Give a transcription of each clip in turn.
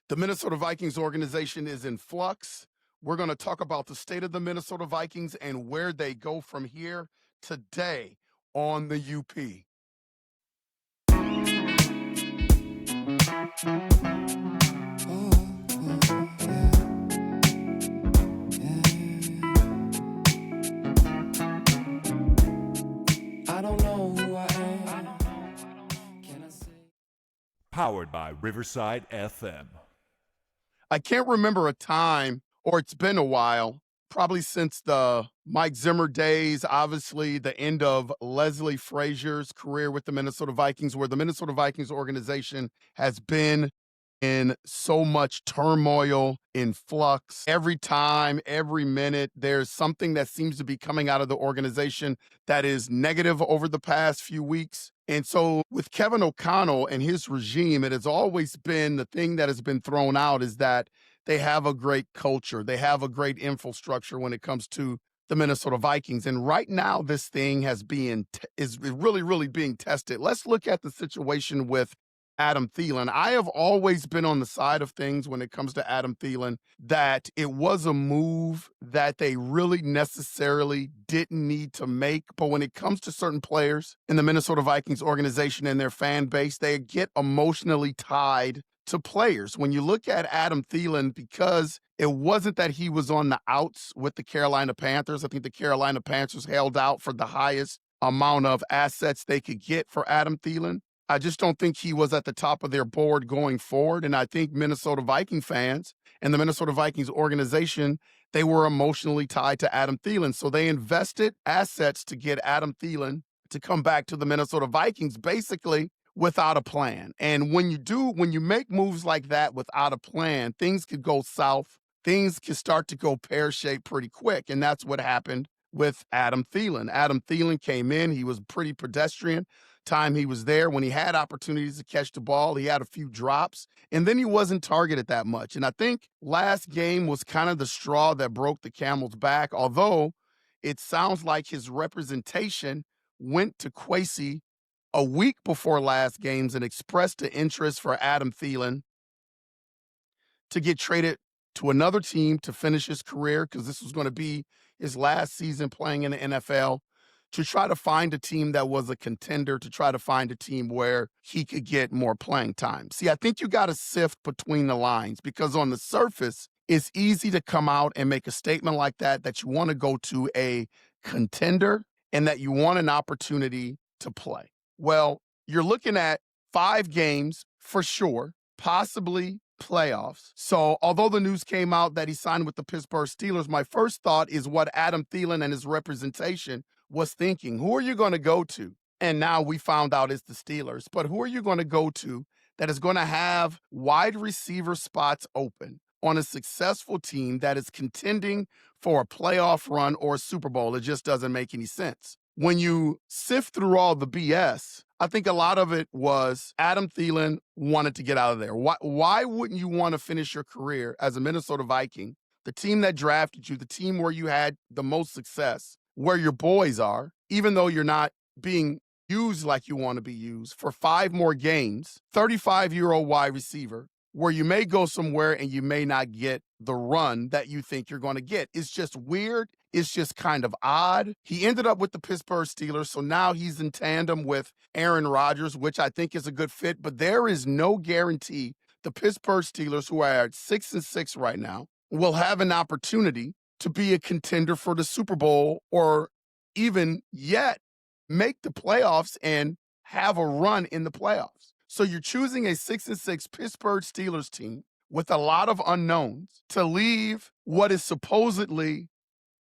The Minnesota Vikings organization is in flux. We're going to talk about the state of the Minnesota Vikings and where they go from here today on the UP. I don't know who I am. Can I say? Powered by Riverside FM. I can't remember a time, or it's been a while, probably since the Mike Zimmer days, obviously the end of Leslie Frazier's career with the Minnesota Vikings, where the Minnesota Vikings organization has been in so much turmoil, in flux. Every time, every minute, there's something that seems to be coming out of the organization that is negative over the past few weeks. And so with Kevin O'Connell and his regime, it has always been the thing that has been thrown out is that they have a great culture. They have a great infrastructure when it comes to the Minnesota Vikings. And right now, this thing is really, really being tested. Let's look at the situation with Adam Thielen. I have always been on the side of things when it comes to Adam Thielen that it was a move that they really necessarily didn't need to make. But when it comes to certain players in the Minnesota Vikings organization and their fan base, they get emotionally tied to players. When you look at Adam Thielen, because it wasn't that he was on the outs with the Carolina Panthers. I think the Carolina Panthers held out for the highest amount of assets they could get for Adam Thielen. I just don't think he was at the top of their board going forward. And I think Minnesota Viking fans and the Minnesota Vikings organization, they were emotionally tied to Adam Thielen. So they invested assets to get Adam Thielen to come back to the Minnesota Vikings, basically without a plan. And when you make moves like that without a plan, things could go south. Things can start to go pear-shaped pretty quick. And that's what happened with Adam Thielen. Adam Thielen came in. He was pretty pedestrian time he was there. When he had opportunities to catch the ball, he had a few drops, and then he wasn't targeted that much. And I think last game was kind of the straw that broke the camel's back, although it sounds like his representation went to Kwesi a week before last games and expressed an interest for Adam Thielen to get traded to another team to finish his career, because this was going to be his last season playing in the NFL, to try to find a team that was a contender, to try to find a team where he could get more playing time. See, I think you got to sift between the lines, because on the surface, it's easy to come out and make a statement like that you want to go to a contender and that you want an opportunity to play. Well, you're looking at 5 games for sure, possibly playoffs. So although the news came out that he signed with the Pittsburgh Steelers, my first thought is what Adam Thielen and his representation was thinking. Who are you going to go to? And now we found out it's the Steelers. But who are you going to go to that is going to have wide receiver spots open on a successful team that is contending for a playoff run or a Super Bowl? It just doesn't make any sense. When you sift through all the BS, I think a lot of it was Adam Thielen wanted to get out of there. Why wouldn't you want to finish your career as a Minnesota Viking, the team that drafted you, the team where you had the most success, where your boys are, even though you're not being used like you want to be used, for 5 more games, 35-year-old wide receiver, where you may go somewhere and you may not get the run that you think you're going to get. It's just weird. It's just kind of odd. He ended up with the Pittsburgh Steelers, so now he's in tandem with Aaron Rodgers, which I think is a good fit, but there is no guarantee the Pittsburgh Steelers, who are at 6-6 right now, will have an opportunity to be a contender for the Super Bowl or even yet make the playoffs and have a run in the playoffs. So you're choosing a 6-6 Pittsburgh Steelers team with a lot of unknowns to leave what is supposedly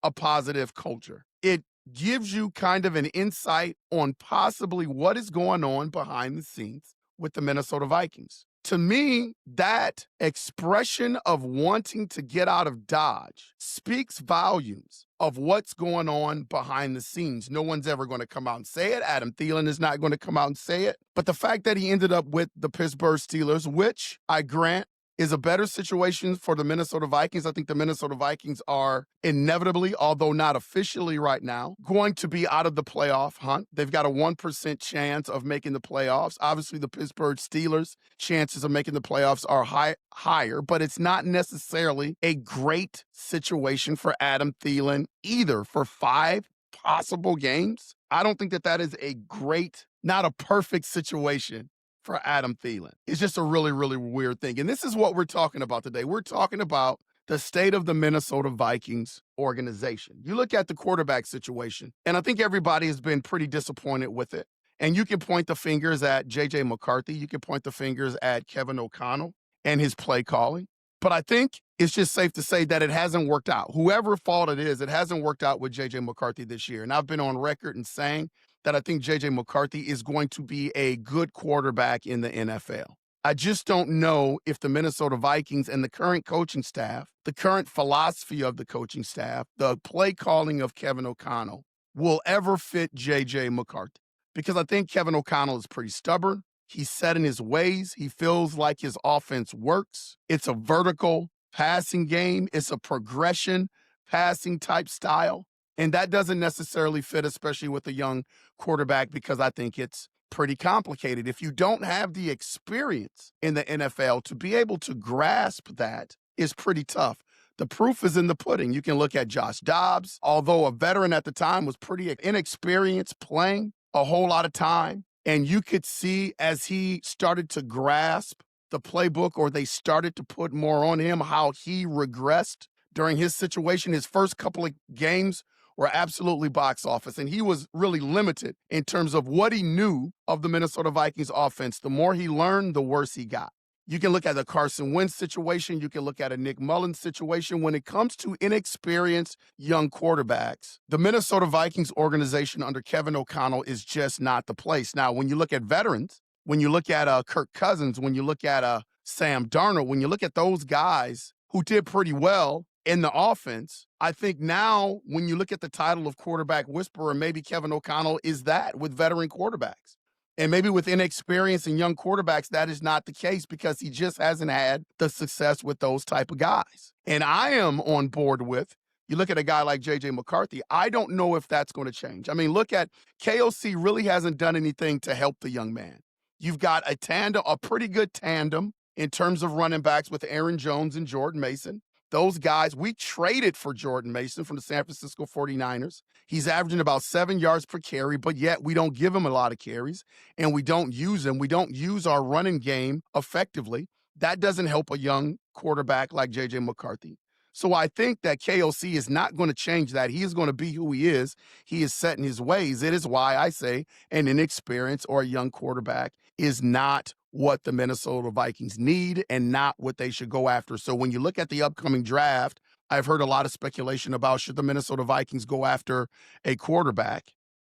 a positive culture. It gives you kind of an insight on possibly what is going on behind the scenes with the Minnesota Vikings. To me, that expression of wanting to get out of Dodge speaks volumes of what's going on behind the scenes. No one's ever going to come out and say it. Adam Thielen is not going to come out and say it. But the fact that he ended up with the Pittsburgh Steelers, which I grant is a better situation for the Minnesota Vikings. I think the Minnesota Vikings are inevitably, although not officially right now, going to be out of the playoff hunt. They've got a 1% chance of making the playoffs. Obviously, the Pittsburgh Steelers' chances of making the playoffs are higher, but it's not necessarily a great situation for Adam Thielen either for 5 possible games. I don't think that that is a great, not a perfect situation for Adam Thielen. It's just a really, really weird thing. And this is what we're talking about today. We're talking about the state of the Minnesota Vikings organization. You look at the quarterback situation, and I think everybody has been pretty disappointed with it. And you can point the fingers at J.J. McCarthy. You can point the fingers at Kevin O'Connell and his play calling. But I think it's just safe to say that it hasn't worked out. Whoever fault it is, it hasn't worked out with J.J. McCarthy this year. And I've been on record in saying that I think J.J. McCarthy is going to be a good quarterback in the NFL. I just don't know if the Minnesota Vikings and the current coaching staff, the current philosophy of the coaching staff, the play calling of Kevin O'Connell will ever fit J.J. McCarthy. Because I think Kevin O'Connell is pretty stubborn. He's set in his ways. He feels like his offense works. It's a vertical passing game. It's a progression passing type style. And that doesn't necessarily fit, especially with a young quarterback, because I think it's pretty complicated. If you don't have the experience in the NFL to be able to grasp that is pretty tough. The proof is in the pudding. You can look at Josh Dobbs, although a veteran at the time, was pretty inexperienced, playing a whole lot of time. And you could see as he started to grasp the playbook, or they started to put more on him, how he regressed during his situation. His first couple of games were absolutely box office, and he was really limited in terms of what he knew of the Minnesota Vikings offense. The more he learned, the worse he got. You can look at the Carson Wentz situation. You can look at a Nick Mullins situation. When it comes to inexperienced young quarterbacks, the Minnesota Vikings organization under Kevin O'Connell is just not the place. Now, when you look at veterans, when you look at Kirk Cousins, when you look at Sam Darnold, when you look at those guys who did pretty well in the offense, I think now when you look at the title of quarterback whisperer, maybe Kevin O'Connell is that with veteran quarterbacks. And maybe with inexperience and young quarterbacks, that is not the case because he just hasn't had the success with those type of guys. And I am on board with, you look at a guy like J.J. McCarthy, I don't know if that's going to change. I mean, look at KOC really hasn't done anything to help the young man. You've got a tandem, a pretty good tandem in terms of running backs with Aaron Jones and Jordan Mason. Those guys, we traded for Jordan Mason from the San Francisco 49ers. He's averaging about 7 yards per carry, but yet we don't give him a lot of carries, and we don't use him. We don't use our running game effectively. That doesn't help a young quarterback like J.J. McCarthy. So I think that KOC is not going to change that. He is going to be who he is. He is set in his ways. It is why I say an inexperienced or a young quarterback is not what the Minnesota Vikings need and not what they should go after. So when you look at the upcoming draft, I've heard a lot of speculation about should the Minnesota Vikings go after a quarterback.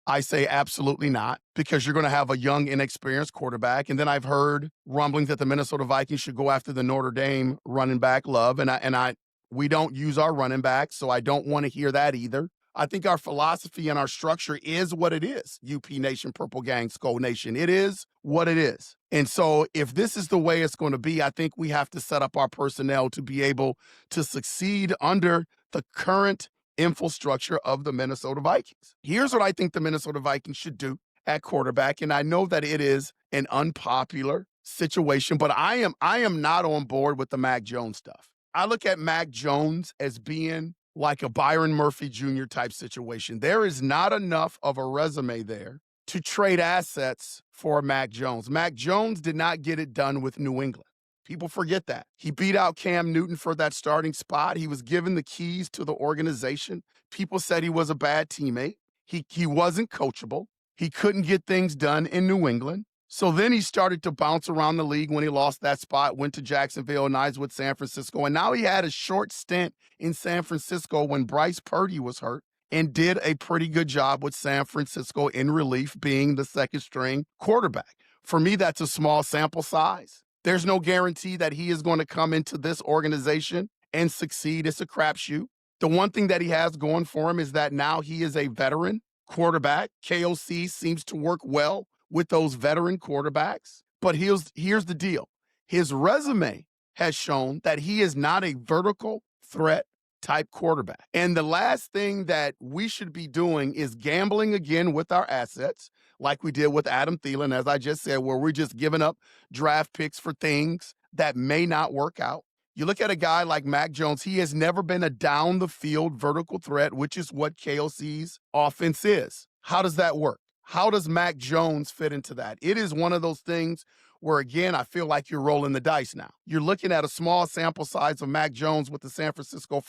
I say absolutely not, because you're going to have a young, inexperienced quarterback. And then I've heard rumblings that the Minnesota Vikings should go after the Notre Dame running back Love. We don't use our running backs, so I don't want to hear that either. I think our philosophy and our structure is what it is. UP Nation, Purple Gang, Skull Nation. It is what it is. And so if this is the way it's going to be, I think we have to set up our personnel to be able to succeed under the current infrastructure of the Minnesota Vikings. Here's what I think the Minnesota Vikings should do at quarterback. And I know that it is an unpopular situation, but I am not on board with the Mac Jones stuff. I look at Mac Jones as being like a Byron Murphy Jr. type situation. There is not enough of a resume there to trade assets for Mac Jones. Mac Jones did not get it done with New England. People forget that. He beat out Cam Newton for that starting spot. He was given the keys to the organization. People said he was a bad teammate. He wasn't coachable. He couldn't get things done in New England. So then he started to bounce around the league when he lost that spot, went to Jacksonville, and now he's with San Francisco. And now he had a short stint in San Francisco when Bryce Purdy was hurt and did a pretty good job with San Francisco in relief, being the second string quarterback. For me, that's a small sample size. There's no guarantee that he is going to come into this organization and succeed. It's a crapshoot. The one thing that he has going for him is that now he is a veteran quarterback. KOC seems to work well with those veteran quarterbacks. But here's the deal. His resume has shown that he is not a vertical threat type quarterback. And the last thing that we should be doing is gambling again with our assets, like we did with Adam Thielen, as I just said, where we're just giving up draft picks for things that may not work out. You look at a guy like Mac Jones, he has never been a down the field vertical threat, which is what KOC's offense is. How does that work? How does Mac Jones fit into that? It is one of those things where, again, I feel like you're rolling the dice now. You're looking at a small sample size of Mac Jones with the San Francisco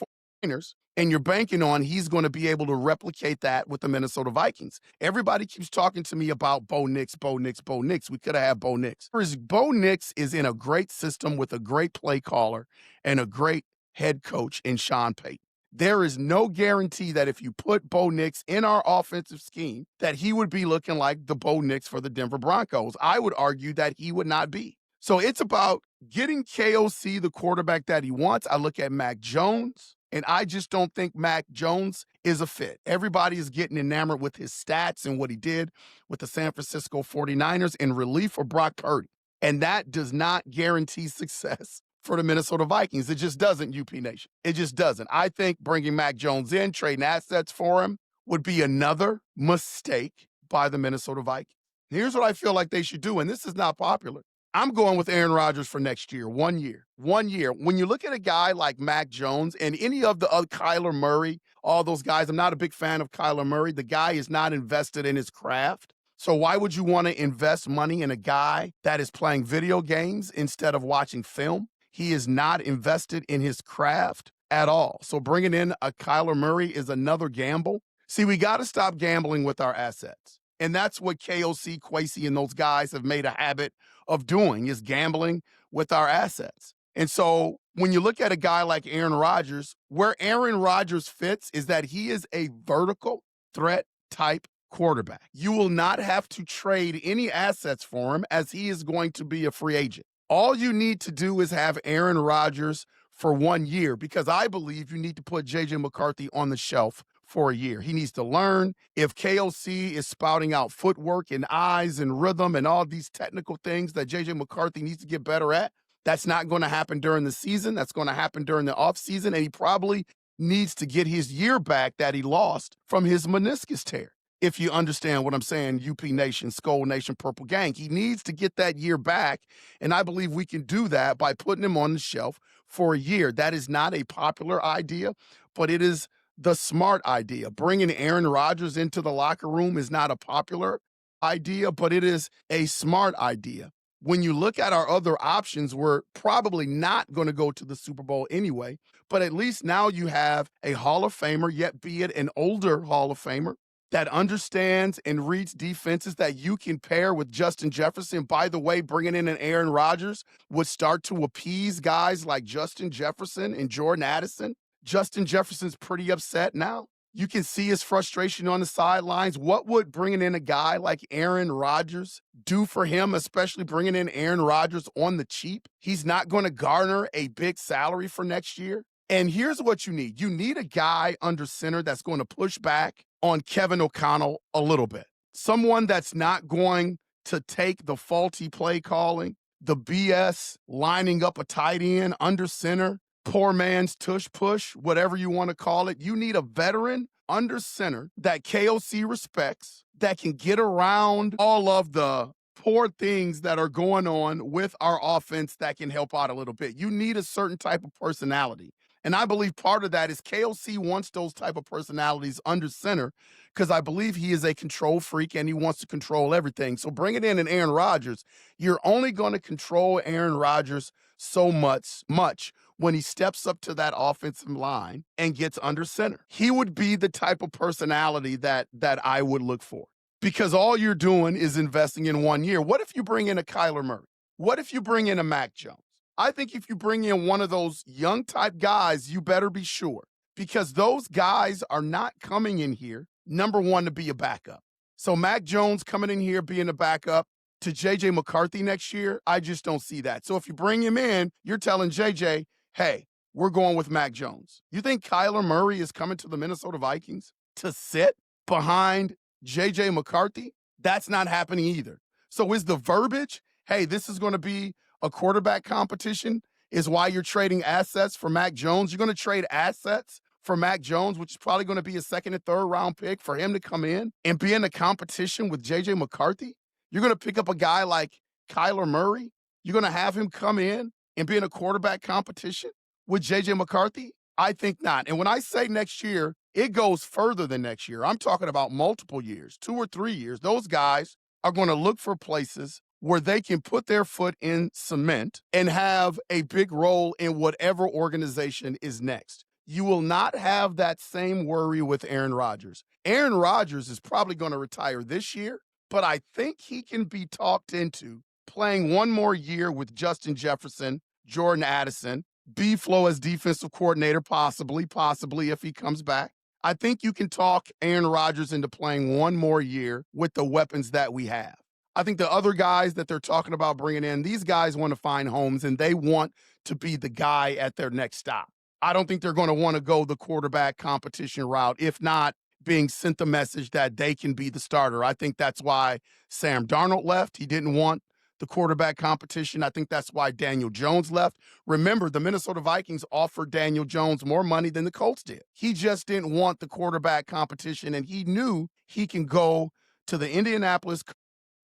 49ers, and you're banking on he's going to be able to replicate that with the Minnesota Vikings. Everybody keeps talking to me about Bo Nix, Bo Nix, Bo Nix. We could have had Bo Nix. Bo Nix is in a great system with a great play caller and a great head coach in Sean Payton. There is no guarantee that if you put Bo Nix in our offensive scheme, that he would be looking like the Bo Nix for the Denver Broncos. I would argue that he would not be. So it's about getting KOC the quarterback that he wants. I look at Mac Jones, and I just don't think Mac Jones is a fit. Everybody is getting enamored with his stats and what he did with the San Francisco 49ers in relief for Brock Purdy. And that does not guarantee success for the Minnesota Vikings. It just doesn't, UP Nation. It just doesn't. I think bringing Mac Jones in, trading assets for him, would be another mistake by the Minnesota Vikings. Here's what I feel like they should do, and this is not popular. I'm going with Aaron Rodgers for next year, 1 year. 1 year. When you look at a guy like Mac Jones and any of the other Kyler Murray, all those guys, I'm not a big fan of Kyler Murray. The guy is not invested in his craft. So why would you want to invest money in a guy that is playing video games instead of watching film? He is not invested in his craft at all. So bringing in a Kyler Murray is another gamble. See, we got to stop gambling with our assets. And that's what KOC, Kwesi, and those guys have made a habit of doing, is gambling with our assets. And so when you look at a guy like Aaron Rodgers, where Aaron Rodgers fits is that he is a vertical threat type quarterback. You will not have to trade any assets for him, as he is going to be a free agent. All you need to do is have Aaron Rodgers for 1 year, because I believe you need to put J.J. McCarthy on the shelf for a year. He needs to learn. If KOC is spouting out footwork and eyes and rhythm and all these technical things that J.J. McCarthy needs to get better at, that's not going to happen during the season. That's going to happen during the offseason, and he probably needs to get his year back that he lost from his meniscus tear. If you understand what I'm saying, UP Nation, Skull Nation, Purple Gang, he needs to get that year back, and I believe we can do that by putting him on the shelf for a year. That is not a popular idea, but it is the smart idea. Bringing Aaron Rodgers into the locker room is not a popular idea, but it is a smart idea. When you look at our other options, we're probably not going to go to the Super Bowl anyway, but at least now you have a Hall of Famer, yet be it an older Hall of Famer, that understands and reads defenses that you can pair with Justin Jefferson. By the way, bringing in an Aaron Rodgers would start to appease guys like Justin Jefferson and Jordan Addison. Justin Jefferson's pretty upset now. You can see his frustration on the sidelines. What would bringing in a guy like Aaron Rodgers do for him, especially bringing in Aaron Rodgers on the cheap? He's not going to garner a big salary for next year. And here's what you need. You need a guy under center that's going to push back on Kevin O'Connell a little bit. Someone that's not going to take the faulty play calling, the BS lining up a tight end under center, poor man's tush push, whatever you want to call it. You need a veteran under center that KOC respects, that can get around all of the poor things that are going on with our offense, that can help out a little bit. You need a certain type of personality. And I believe part of that is KOC wants those type of personalities under center, because I believe he is a control freak and he wants to control everything. So bringing in an Aaron Rodgers, you're only going to control Aaron Rodgers so much when he steps up to that offensive line and gets under center. He would be the type of personality that I would look for, because all you're doing is investing in 1 year. What if you bring in a Kyler Murray? What if you bring in a Mac Jones? I think if you bring in one of those young type guys, you better be sure, because those guys are not coming in here, number one, to be a backup. So Mac Jones coming in here being a backup to J.J. McCarthy next year, I just don't see that. So if you bring him in, you're telling J.J., hey, we're going with Mac Jones. You think Kyler Murray is coming to the Minnesota Vikings to sit behind J.J. McCarthy? That's not happening either. So is the verbiage, hey, this is going to be a quarterback competition? is why you're trading assets for Mac Jones. You're going to trade assets for Mac Jones, which is probably going to be a second and third round pick for him to come in and be in a competition with J.J. McCarthy. You're going to pick up a guy like Kyler Murray. You're going to have him come in and be in a quarterback competition with J.J. McCarthy. I think not. And when I say next year, it goes further than next year. I'm talking about multiple years, 2 or 3 years. Those guys are going to look for places where they can put their foot in cement and have a big role in whatever organization is next. You will not have that same worry with Aaron Rodgers. Aaron Rodgers is probably going to retire this year, but I think he can be talked into playing one more year with Justin Jefferson, Jordan Addison, B-Flow as defensive coordinator, possibly if he comes back. I think you can talk Aaron Rodgers into playing one more year with the weapons that we have. I think the other guys that they're talking about bringing in, these guys want to find homes and they want to be the guy at their next stop. I don't think they're going to want to go the quarterback competition route, if not being sent the message that they can be the starter. I think that's why Sam Darnold left. He didn't want the quarterback competition. I think that's why Daniel Jones left. Remember, the Minnesota Vikings offered Daniel Jones more money than the Colts did. He just didn't want the quarterback competition, and he knew he can go to the Indianapolis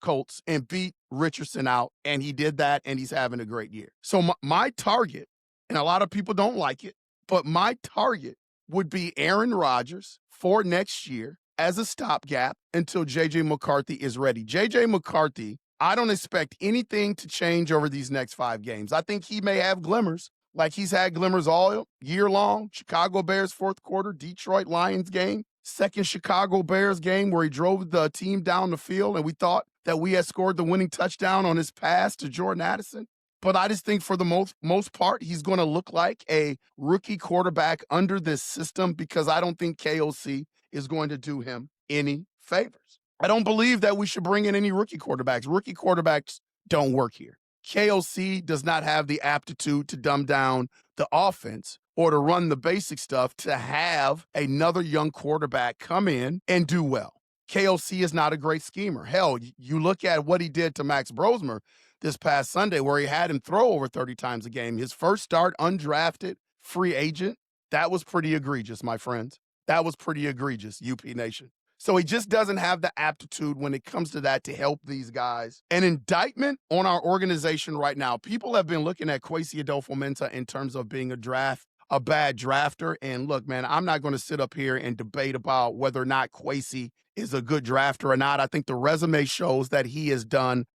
Colts and beat Richardson out, and he did that, and he's having a great year. So my target, and a lot of people don't like it, but my target would be Aaron Rodgers for next year as a stopgap until J.J. McCarthy is ready. J.J. McCarthy, I don't expect anything to change over these next 5 games. I think he may have glimmers, like he's had glimmers all year long. Chicago Bears fourth quarter, Detroit Lions game, second Chicago Bears game where he drove the team down the field and we thought that we had scored the winning touchdown on his pass to Jordan Addison. But I just think for the most part, he's going to look like a rookie quarterback under this system because I don't think KOC is going to do him any favors. I don't believe that we should bring in any rookie quarterbacks. Rookie quarterbacks don't work here. KOC does not have the aptitude to dumb down the offense or to run the basic stuff to have another young quarterback come in and do well. KOC is not a great schemer. Hell, you look at what he did to Max Brosmer this past Sunday where he had him throw over 30 times a game. His first start, undrafted, free agent, that was pretty egregious, my friends. That was pretty egregious, UP Nation. So he just doesn't have the aptitude when it comes to that to help these guys. An indictment on our organization right now. People have been looking at Kwesi Adofo-Mensah in terms of being a bad drafter. And look, man, I'm not going to sit up here and debate about whether or not Kwesi is a good drafter or not. I think the resume shows that he has done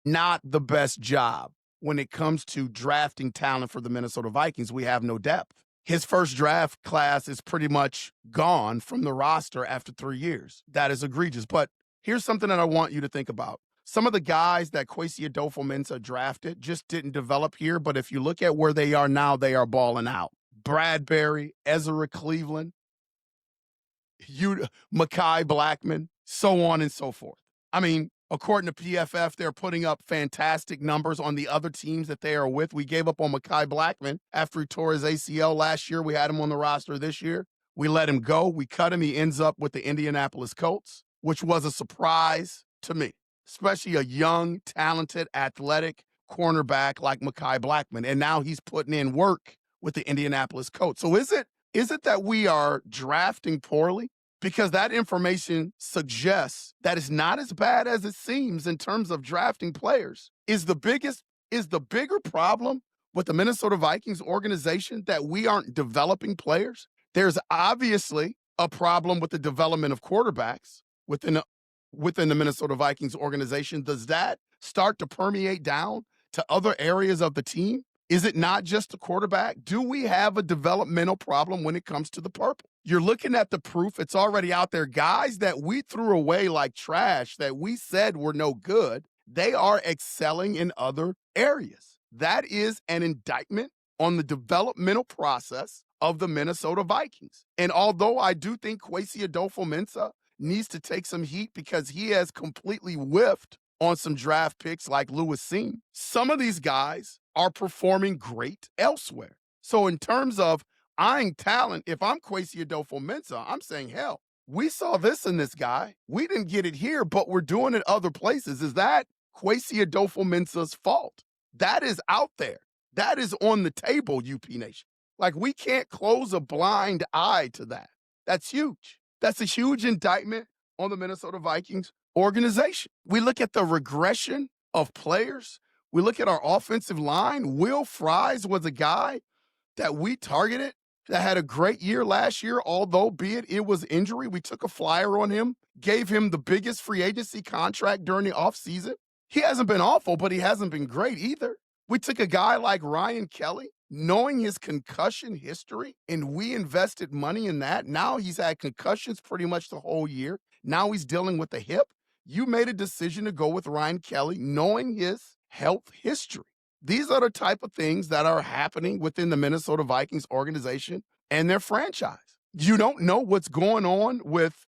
not the best job when it comes to drafting talent for the Minnesota Vikings. We have no depth. His first draft class is pretty much gone from the roster after 3 years. That is egregious. But here's something that I want you to think about. Some of the guys that Kwesi Adofo-Mensah drafted just didn't develop here, but if you look at where they are now, they are balling out. Bradbury, Ezra Cleveland, Mekhi Blackman, so on and so forth. I mean, according to PFF, they're putting up fantastic numbers on the other teams that they are with. We gave up on Mekhi Blackman after he tore his ACL last year. We had him on the roster this year. We let him go. We cut him. He ends up with the Indianapolis Colts, which was a surprise to me, especially a young, talented, athletic cornerback like Mekhi Blackman. And now he's putting in work with the Indianapolis Colts. So is it that we are drafting poorly? Because that information suggests that it's not as bad as it seems in terms of drafting players. Is the bigger problem with the Minnesota Vikings organization that we aren't developing players? There's obviously a problem with the development of quarterbacks within the Minnesota Vikings organization. Does that start to permeate down to other areas of the team? Is it not just the quarterback? Do we have a developmental problem when it comes to the purple? You're looking at the proof. It's already out there. Guys that we threw away like trash, that we said were no good, they are excelling in other areas. That is an indictment on the developmental process of the Minnesota Vikings. And although I do think Kwesi Adofo-Mensah needs to take some heat because he has completely whiffed on some draft picks like Lewis Seen, some of these guys are performing great elsewhere. So in terms of eyeing talent, if I'm Kwesi Adofo-Mensah, I'm saying, hell, we saw this in this guy. We didn't get it here, but we're doing it other places. Is that Kwesi Adofo-Mensah's fault? That is out there. That is on the table, UP Nation. Like, we can't close a blind eye to that. That's huge. That's a huge indictment on the Minnesota Vikings organization. We look at the regression of players. We look at our offensive line. Will Fries was a guy that we targeted that had a great year last year, although be it was injury. We took a flyer on him, gave him the biggest free agency contract during the offseason. He hasn't been awful, but he hasn't been great either. We took a guy like Ryan Kelly, knowing his concussion history, and we invested money in that. Now he's had concussions pretty much the whole year. Now he's dealing with the hip. You made a decision to go with Ryan Kelly, knowing his health history. These are the type of things that are happening within the Minnesota Vikings organization and their franchise. You don't know what's going on with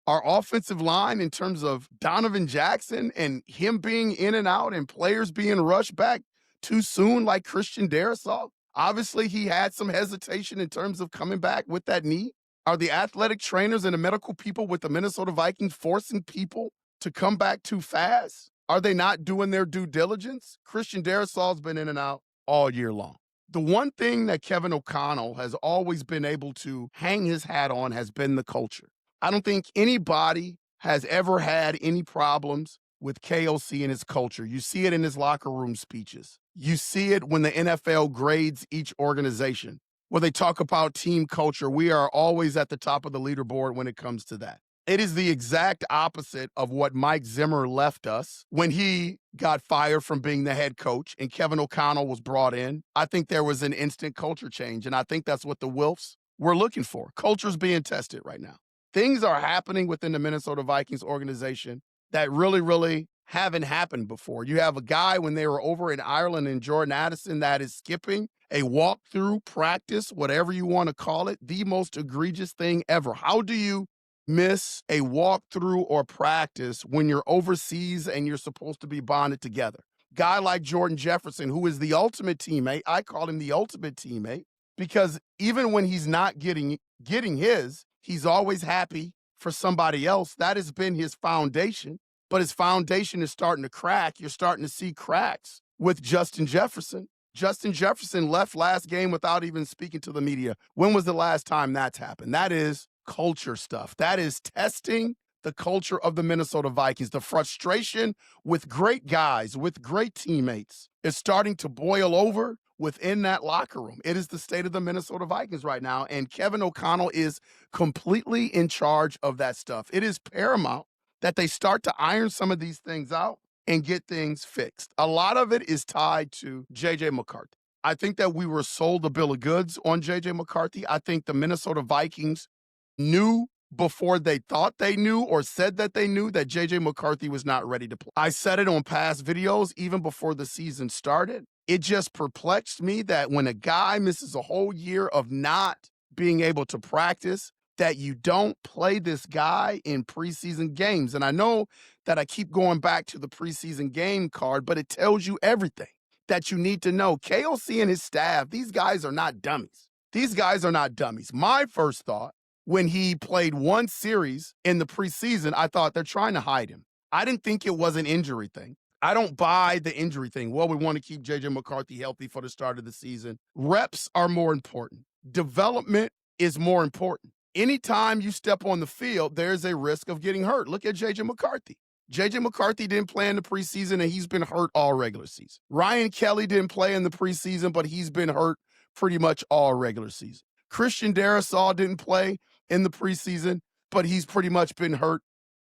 our offensive line in terms of Donovan Jackson and him being in and out and players being rushed back too soon like Christian Darrisaw. Obviously, he had some hesitation in terms of coming back with that knee. Are the athletic trainers and the medical people with the Minnesota Vikings forcing people to come back too fast? Are they not doing their due diligence? Christian Darrisaw's been in and out all year long. The one thing that Kevin O'Connell has always been able to hang his hat on has been the culture. I don't think anybody has ever had any problems with KOC and his culture. You see it in his locker room speeches. You see it when the NFL grades each organization. When they talk about team culture, we are always at the top of the leaderboard when it comes to that. It is the exact opposite of what Mike Zimmer left us when he got fired from being the head coach and Kevin O'Connell was brought in. I think there was an instant culture change, and I think that's what the Wilfs were looking for. Culture's being tested right now. Things are happening within the Minnesota Vikings organization that really haven't happened before. You have a guy when they were over in Ireland and Jordan Addison that is skipping a walkthrough practice, whatever you want to call it, the most egregious thing ever. How do you miss a walkthrough or practice when you're overseas and you're supposed to be bonded together? Guy like Jordan Jefferson, who is the ultimate teammate, I call him the ultimate teammate because even when he's not getting his, he's always happy for somebody else. That has been his foundation, but his foundation is starting to crack. You're starting to see cracks with Justin Jefferson. Justin Jefferson left last game without even speaking to the media. When was the last time that's happened? That is culture stuff. That is testing the culture of the Minnesota Vikings. The frustration with great guys, with great teammates is starting to boil over within that locker room. It is the state of the Minnesota Vikings right now, and Kevin O'Connell is completely in charge of that stuff. It is paramount that they start to iron some of these things out and get things fixed. A lot of it is tied to J.J. McCarthy. I think that we were sold a bill of goods on J.J. McCarthy. I think the Minnesota Vikings knew before they thought they knew or said that they knew that J.J. McCarthy was not ready to play. I said it on past videos even before the season started. It just perplexed me that when a guy misses a whole year of not being able to practice, that you don't play this guy in preseason games. And I know that I keep going back to the preseason game card, but it tells you everything that you need to know. KOC and his staff, these guys are not dummies. These guys are not dummies. My first thought when he played one series in the preseason, I thought they're trying to hide him. I didn't think it was an injury thing. I don't buy the injury thing. Well, we want to keep J.J. McCarthy healthy for the start of the season. Reps are more important. Development is more important. Anytime you step on the field, there's a risk of getting hurt. Look at J.J. McCarthy. J.J. McCarthy didn't play in the preseason, and he's been hurt all regular season. Ryan Kelly didn't play in the preseason, but he's been hurt pretty much all regular season. Christian Darrisaw didn't play in the preseason, but he's pretty much been hurt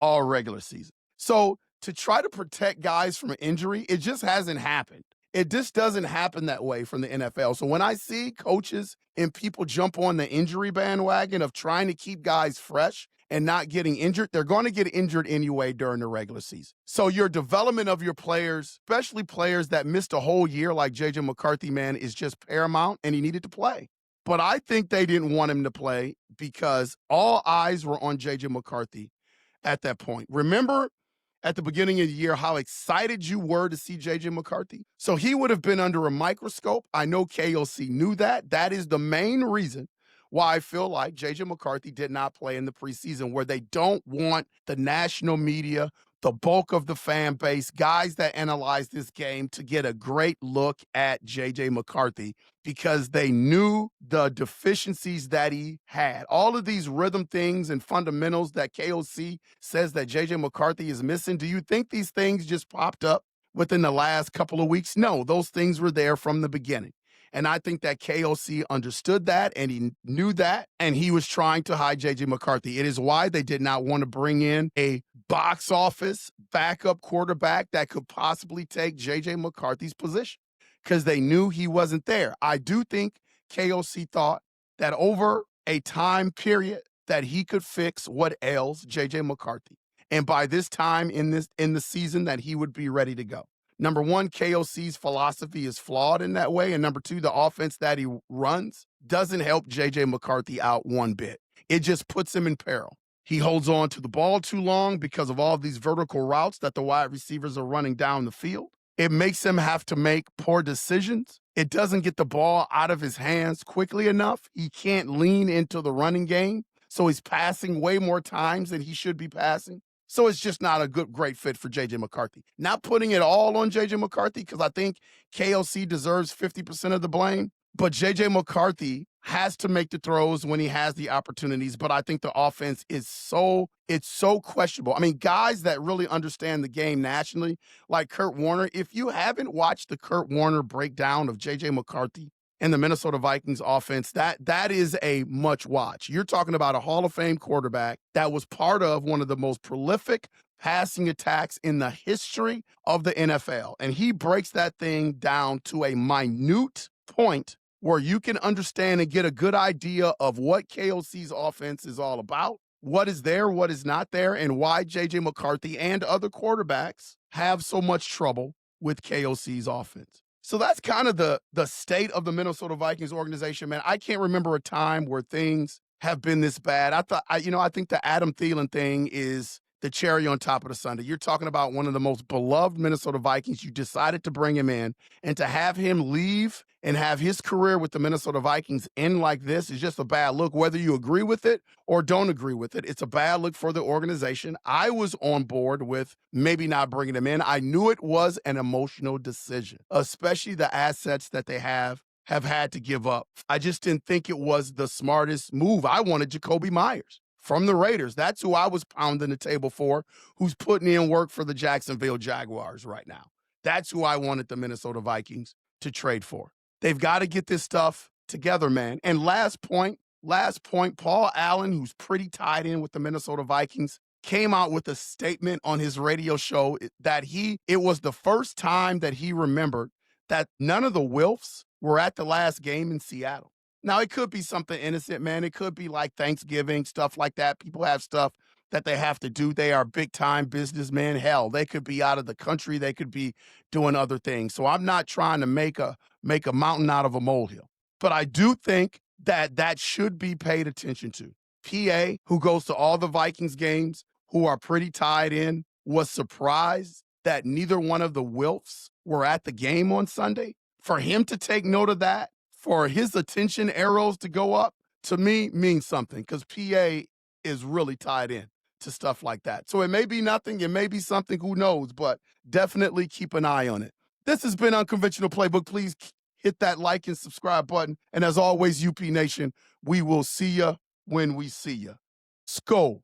all regular season. So to try to protect guys from an injury, it just hasn't happened. It just doesn't happen that way from the NFL. So when I see coaches and people jump on the injury bandwagon of trying to keep guys fresh and not getting injured, they're going to get injured anyway during the regular season. So your development of your players, especially players that missed a whole year like J.J. McCarthy, man, is just paramount, and he needed to play. But I think they didn't want him to play because all eyes were on J.J. McCarthy at that point. Remember at the beginning of the year how excited you were to see J.J. McCarthy? So he would have been under a microscope. I know KOC knew that. That is the main reason why I feel like J.J. McCarthy did not play in the preseason, where they don't want the national media the bulk of the fan base, guys that analyze this game to get a great look at J.J. McCarthy because they knew the deficiencies that he had. All of these rhythm things and fundamentals that KOC says that J.J. McCarthy is missing, do you think these things just popped up within the last couple of weeks? No, those things were there from the beginning. And I think that KOC understood that and he knew that, and he was trying to hide J.J. McCarthy. It is why they did not want to bring in a box office backup quarterback that could possibly take J.J. McCarthy's position because they knew he wasn't there. I do think KOC thought that over a time period that he could fix what ails J.J. McCarthy. And by this time in the season that he would be ready to go. Number one, KOC's philosophy is flawed in that way. And number two, the offense that he runs doesn't help J.J. McCarthy out one bit. It just puts him in peril. He holds on to the ball too long because of all of these vertical routes that the wide receivers are running down the field. It makes him have to make poor decisions. It doesn't get the ball out of his hands quickly enough. He can't lean into the running game. So he's passing way more times than he should be passing. So it's just not a great fit for J.J. McCarthy. Not putting it all on J.J. McCarthy because I think KOC deserves 50% of the blame. But J.J. McCarthy has to make the throws when he has the opportunities. But I think the offense is so questionable. I mean, guys that really understand the game nationally, like Kurt Warner, if you haven't watched the Kurt Warner breakdown of J.J. McCarthy and the Minnesota Vikings offense, that is a much watch. You're talking about a Hall of Fame quarterback that was part of one of the most prolific passing attacks in the history of the NFL. And he breaks that thing down to a minute point where you can understand and get a good idea of what KOC's offense is all about, what is there, what is not there, and why J.J. McCarthy and other quarterbacks have so much trouble with KOC's offense. So that's kind of the state of the Minnesota Vikings organization, man. I can't remember a time where things have been this bad. I think the Adam Thielen thing is the cherry on top of the sundae. You're talking about one of the most beloved Minnesota Vikings. You decided to bring him in, and to have him leave and have his career with the Minnesota Vikings end like this is just a bad look, whether you agree with it or don't agree with it. It's a bad look for the organization. I was on board with maybe not bringing him in. I knew it was an emotional decision, especially the assets that they have had to give up. I just didn't think it was the smartest move. I wanted Jacoby Myers from the Raiders. That's who I was pounding the table for, who's putting in work for the Jacksonville Jaguars right now. That's who I wanted the Minnesota Vikings to trade for. They've got to get this stuff together, man. And last point, Paul Allen, who's pretty tied in with the Minnesota Vikings, came out with a statement on his radio show that it was the first time that he remembered that none of the Wilfs were at the last game in Seattle. Now, it could be something innocent, man. It could be like Thanksgiving, stuff like that. People have stuff that they have to do. They are big-time businessmen. Hell, they could be out of the country. They could be doing other things. So I'm not trying to make a mountain out of a molehill. But I do think that should be paid attention to. PA, who goes to all the Vikings games, who are pretty tied in, was surprised that neither one of the Wilfs were at the game on Sunday. For him to take note of that, for his attention arrows to go up, to me means something because PA is really tied in to stuff like that. So it may be nothing, it may be something, who knows, but definitely keep an eye on it. This has been Unconventional Playbook. Please hit that like and subscribe button. And as always, UP Nation, we will see ya when we see ya. Skol.